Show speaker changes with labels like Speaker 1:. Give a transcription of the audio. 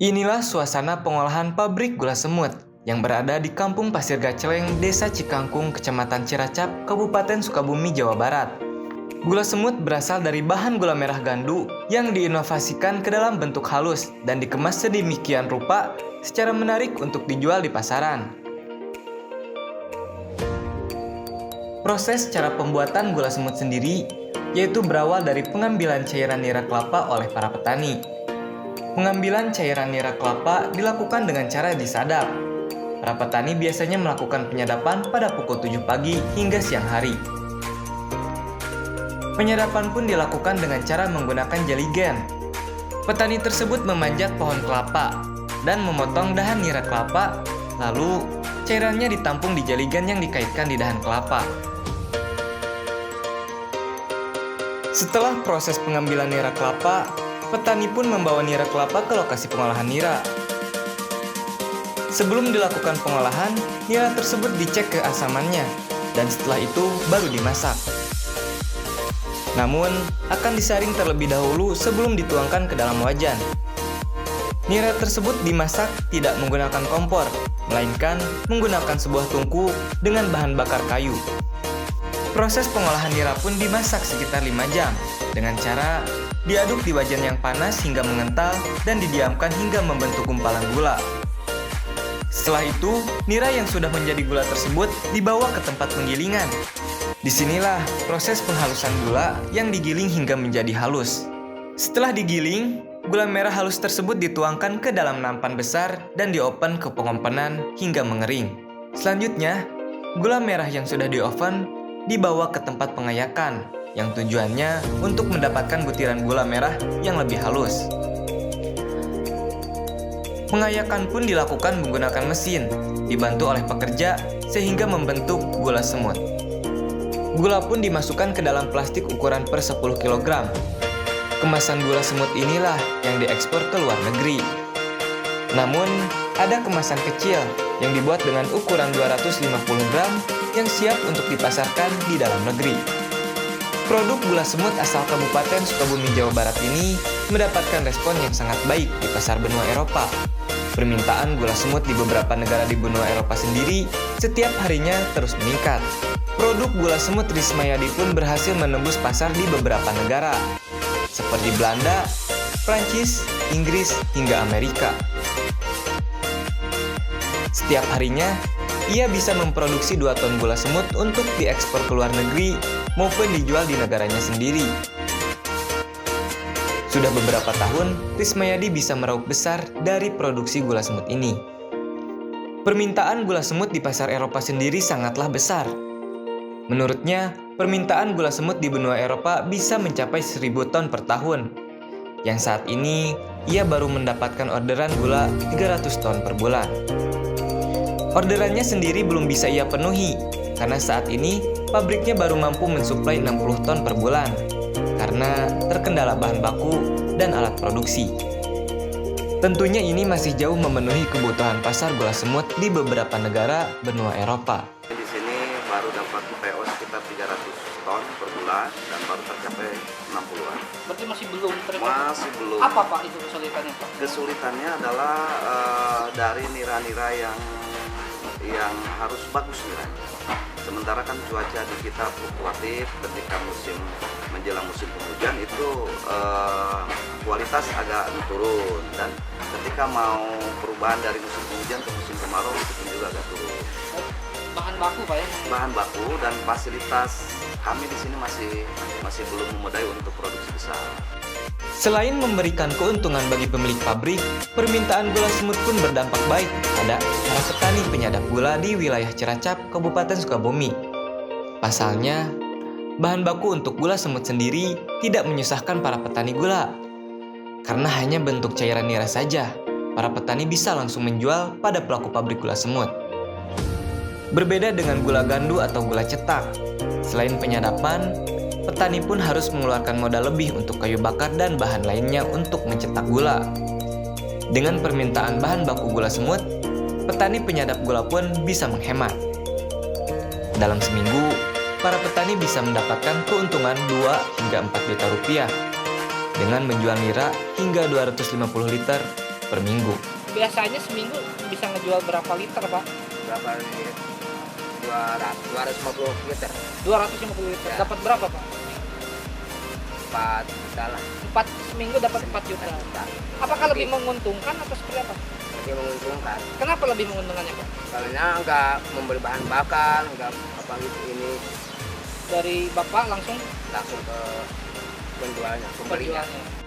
Speaker 1: Inilah suasana pengolahan pabrik gula semut yang berada di Kampung Pasir Gaceleng, Desa Cikangkung, Kecamatan Ciracap, Kabupaten Sukabumi, Jawa Barat. Gula semut berasal dari bahan gula merah gandu yang diinovasikan ke dalam bentuk halus dan dikemas sedemikian rupa secara menarik untuk dijual di pasaran. Proses cara pembuatan gula semut sendiri yaitu berawal dari pengambilan cairan nira kelapa oleh para petani. Pengambilan cairan nira kelapa dilakukan dengan cara disadap. Para petani biasanya melakukan penyadapan pada pukul 7 pagi hingga siang hari. Penyadapan pun dilakukan dengan cara menggunakan jeligen. Petani tersebut memanjat pohon kelapa dan memotong dahan nira kelapa, lalu cairannya ditampung di jeligen yang dikaitkan di dahan kelapa. Setelah proses pengambilan nira kelapa, petani pun membawa nira kelapa ke lokasi pengolahan nira. Sebelum dilakukan pengolahan, nira tersebut dicek keasamannya, dan setelah itu baru dimasak. Namun, akan disaring terlebih dahulu sebelum dituangkan ke dalam wajan. Nira tersebut dimasak tidak menggunakan kompor, melainkan menggunakan sebuah tungku dengan bahan bakar kayu. Proses pengolahan nira pun dimasak sekitar 5 jam dengan cara diaduk di wajan yang panas hingga mengental dan didiamkan hingga membentuk gumpalan gula. Setelah itu, nira yang sudah menjadi gula tersebut dibawa ke tempat penggilingan. Disinilah proses penghalusan gula yang digiling hingga menjadi halus. Setelah digiling, gula merah halus tersebut dituangkan ke dalam nampan besar dan dioven ke pengompenan hingga mengering. Selanjutnya, gula merah yang sudah dioven dibawa ke tempat pengayakan yang tujuannya untuk mendapatkan butiran gula merah yang lebih halus. Pengayakan pun dilakukan menggunakan mesin, dibantu oleh pekerja sehingga membentuk gula semut. Gula pun dimasukkan ke dalam plastik ukuran per 10 kg. Kemasan gula semut inilah yang diekspor ke luar negeri. Namun, ada kemasan kecil yang dibuat dengan ukuran 250 gram yang siap untuk dipasarkan di dalam negeri. Produk gula semut asal Kabupaten Sukabumi, Jawa Barat ini mendapatkan respon yang sangat baik di pasar benua Eropa. Permintaan gula semut di beberapa negara di benua Eropa sendiri setiap harinya terus meningkat. Produk gula semut Rismayadi pun berhasil menembus pasar di beberapa negara, seperti Belanda, Prancis, Inggris, hingga Amerika. Setiap harinya, ia bisa memproduksi 2 ton gula semut untuk diekspor ke luar negeri maupun dijual di negaranya sendiri. Sudah beberapa tahun, Rismayadi bisa meraup besar dari produksi gula semut ini. Permintaan gula semut di pasar Eropa sendiri sangatlah besar. Menurutnya, permintaan gula semut di benua Eropa bisa mencapai 1.000 ton per tahun. Yang saat ini, ia baru mendapatkan orderan gula 300 ton per bulan. Orderannya sendiri belum bisa ia penuhi, karena saat ini pabriknya baru mampu mensuplai 60 ton per bulan, karena terkendala bahan baku dan alat produksi. Tentunya ini masih jauh memenuhi kebutuhan pasar gula semut di beberapa negara benua Eropa.
Speaker 2: Di sini baru dapat PO sekitar 300 ton per bulan dan baru tercapai 60-an.
Speaker 3: Berarti masih belum tercapai?
Speaker 2: Masih belum.
Speaker 3: Apa Pak itu kesulitannya Pak?
Speaker 2: Kesulitannya adalah dari nira-nira yang harus bagus niranya. Sementara kan cuaca di kita fluktuatif, ketika menjelang musim penghujan itu kualitas agak turun, dan ketika mau perubahan dari musim penghujan ke musim kemarau itu pun juga agak turun.
Speaker 3: Bahan baku Pak ya?
Speaker 2: Bahan baku dan fasilitas kami di sini masih belum memadai untuk produksi besar.
Speaker 1: Selain memberikan keuntungan bagi pemilik pabrik, permintaan gula semut pun berdampak baik pada para petani penyadap gula di wilayah Ciracap, Kabupaten Sukabumi. Pasalnya, bahan baku untuk gula semut sendiri tidak menyusahkan para petani gula. Karena hanya bentuk cairan nira saja, para petani bisa langsung menjual pada pelaku pabrik gula semut. Berbeda dengan gula gandu atau gula cetak, selain penyadapan, petani pun harus mengeluarkan modal lebih untuk kayu bakar dan bahan lainnya untuk mencetak gula. Dengan permintaan bahan baku gula semut, petani penyadap gula pun bisa menghemat. Dalam seminggu, para petani bisa mendapatkan keuntungan 2 hingga 4 juta rupiah dengan menjual nira hingga 250 liter per minggu.
Speaker 3: Biasanya seminggu bisa ngejual berapa liter, Pak?
Speaker 4: Berapa ini? 250 liter.
Speaker 3: 250 liter.
Speaker 4: Ya.
Speaker 3: Dapat berapa, Pak?
Speaker 4: 4 juta lah.
Speaker 3: 4 seminggu dapat 4 juta. Apakah lebih menguntungkan atau seperti apa?
Speaker 4: Lebih menguntungkan.
Speaker 3: Kenapa lebih menguntungkannya, Pak?
Speaker 4: Karena nggak membeli bahan bakar, nggak apa gitu ini
Speaker 3: Dari Bapak langsung
Speaker 4: langsung ke penjualnya, pembelinya.
Speaker 3: penjualnya.